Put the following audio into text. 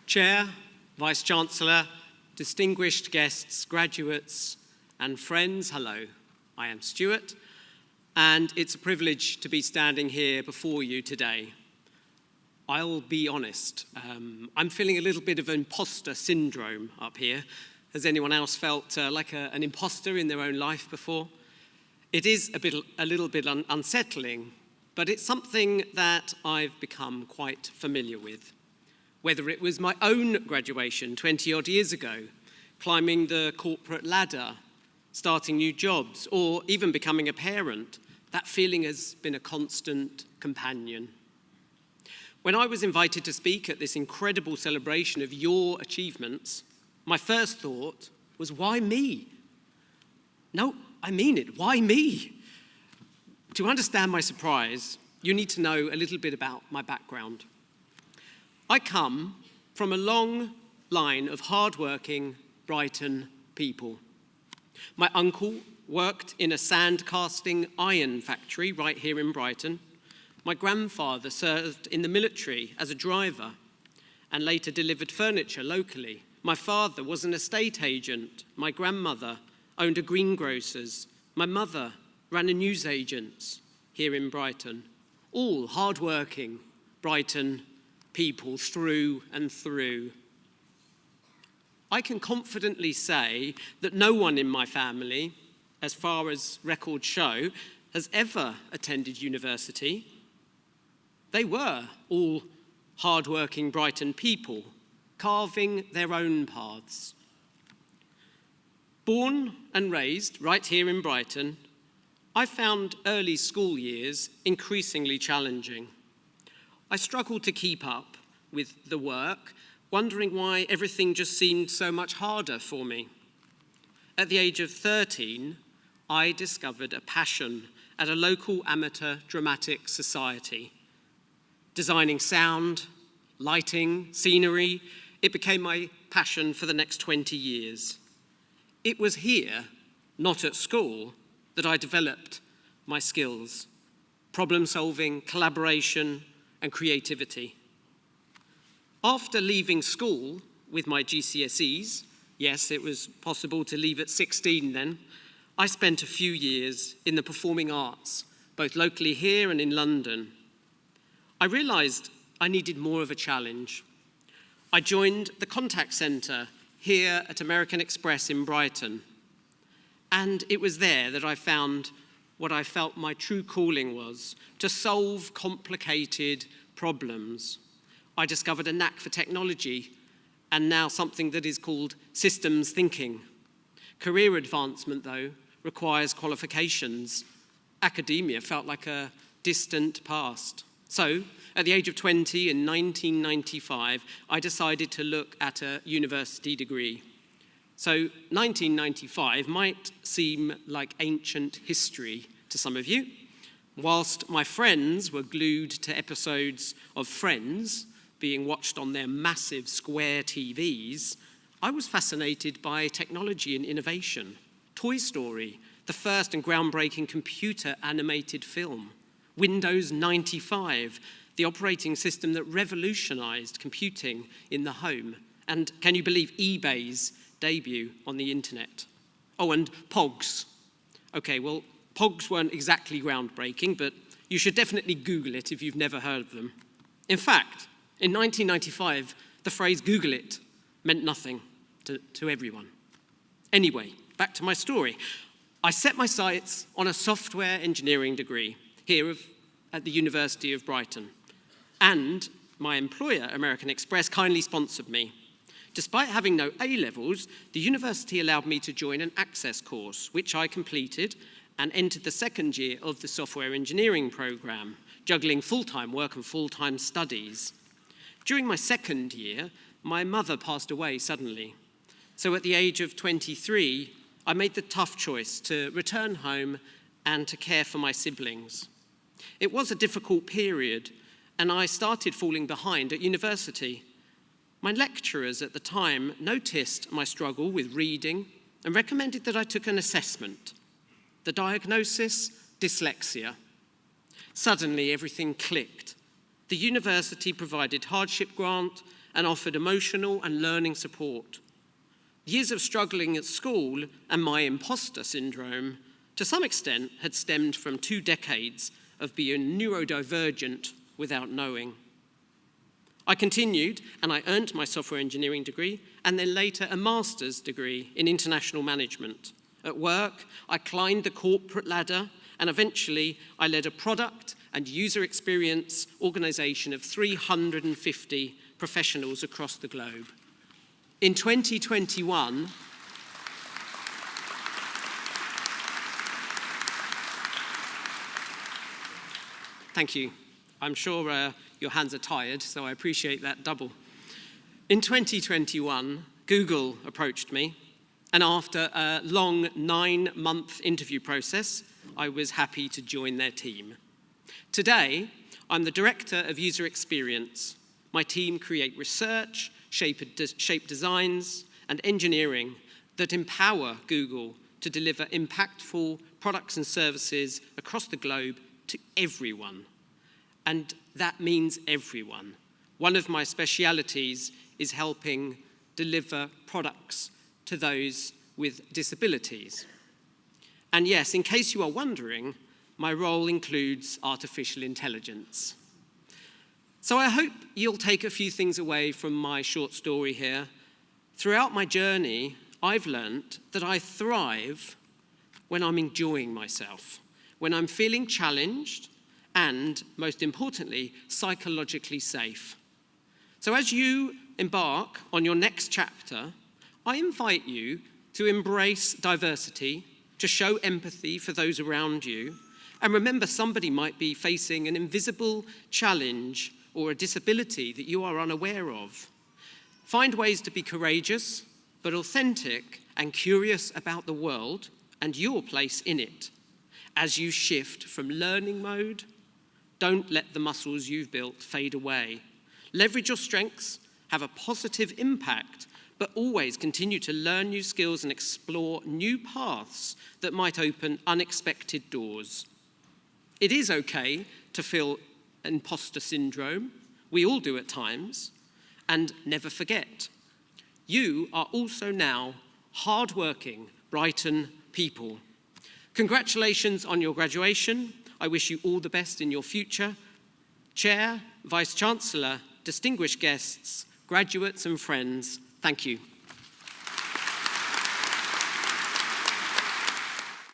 Chair, Vice-Chancellor, distinguished guests, graduates, and friends, hello. I am Stuart, and it's a privilege to be standing here before you today. I'll be honest, I'm feeling a little bit of imposter syndrome up here. Has anyone else felt like an imposter in their own life before? It is a little bit unsettling, but it's something that I've become quite familiar with. Whether it was my own graduation 20-odd years ago, climbing the corporate ladder, starting new jobs, or even becoming a parent, that feeling has been a constant companion. When I was invited to speak at this incredible celebration of your achievements, my first thought was, why me? No, I mean it, why me? To understand my surprise, you need to know a little bit about my background. I come from a long line of hard-working Brighton people. My uncle worked in a sand-casting iron factory right here in Brighton. My grandfather served in the military as a driver and later delivered furniture locally. My father was an estate agent. My grandmother owned a greengrocer's. My mother ran a newsagent's here in Brighton. All hard-working Brighton people through and through. I can confidently say that no one in my family, as far as records show, has ever attended university. They were all hard-working Brighton people, carving their own paths. Born and raised right here in Brighton, I found early school years increasingly challenging. I struggled to keep up with the work, wondering why everything just seemed so much harder for me. At the age of 13, I discovered a passion at a local amateur dramatic society. Designing sound, lighting, scenery, it became my passion for the next 20 years. It was here, not at school, that I developed my skills: problem solving, collaboration, and creativity. After leaving school with my GCSEs, yes, it was possible to leave at 16 then, I spent a few years in the performing arts, both locally here and in London. I realised I needed more of a challenge. I joined the contact centre here at American Express in Brighton, and it was there that I found what I felt my true calling was: to solve complicated problems. I discovered a knack for technology, and now something that is called systems thinking. Career advancement, though, requires qualifications. Academia felt like a distant past. So, at the age of 20 in 1995, I decided to look at a university degree. So 1995 might seem like ancient history to some of you. Whilst my friends were glued to episodes of Friends being watched on their massive square TVs, I was fascinated by technology and innovation. Toy Story, the first and groundbreaking computer animated film. Windows 95, the operating system that revolutionized computing in the home. And can you believe eBay's debut on the internet? Oh, and Pogs. Okay, well, Pogs weren't exactly groundbreaking, but you should definitely Google it if you've never heard of them. In fact, in 1995, the phrase "Google it" meant nothing to everyone. Anyway, back to my story. I set my sights on a software engineering degree here at the University of Brighton, and my employer, American Express, kindly sponsored me. Despite having no A-levels, the university allowed me to join an access course, which I completed and entered the second year of the software engineering program, juggling full-time work and full-time studies. During my second year, my mother passed away suddenly. So at the age of 23, I made the tough choice to return home and to care for my siblings. It was a difficult period, and I started falling behind at university. My lecturers at the time noticed my struggle with reading and recommended that I took an assessment. The diagnosis: dyslexia. Suddenly, everything clicked. The university provided hardship grant and offered emotional and learning support. Years of struggling at school and my imposter syndrome, to some extent, had stemmed from 2 decades of being neurodivergent without knowing. I continued and I earned my software engineering degree and then later a master's degree in international management. At work, I climbed the corporate ladder and eventually I led a product and user experience organization of 350 professionals across the globe. In 2021, thank you. I'm sure your hands are tired, so I appreciate that double. In 2021, Google approached me, and after a long 9-month interview process, I was happy to join their team. Today, I'm the Director of User Experience. My team create research, shape designs, and engineering that empower Google to deliver impactful products and services across the globe to everyone. And that means everyone. One of my specialities is helping deliver products to those with disabilities. And yes, in case you are wondering, my role includes artificial intelligence. So I hope you'll take a few things away from my short story here. Throughout my journey, I've learned that I thrive when I'm enjoying myself, when I'm feeling challenged, and, most importantly, psychologically safe. So as you embark on your next chapter, I invite you to embrace diversity, to show empathy for those around you, and remember somebody might be facing an invisible challenge or a disability that you are unaware of. Find ways to be courageous, but authentic and curious about the world and your place in it. As you shift from learning mode, don't let the muscles you've built fade away. Leverage your strengths, have a positive impact, but always continue to learn new skills and explore new paths that might open unexpected doors. It is okay to feel imposter syndrome. We all do at times. And never forget, you are also now hard-working Brighton people. Congratulations on your graduation. I wish you all the best in your future. Chair, Vice-Chancellor, distinguished guests, graduates and friends, thank you.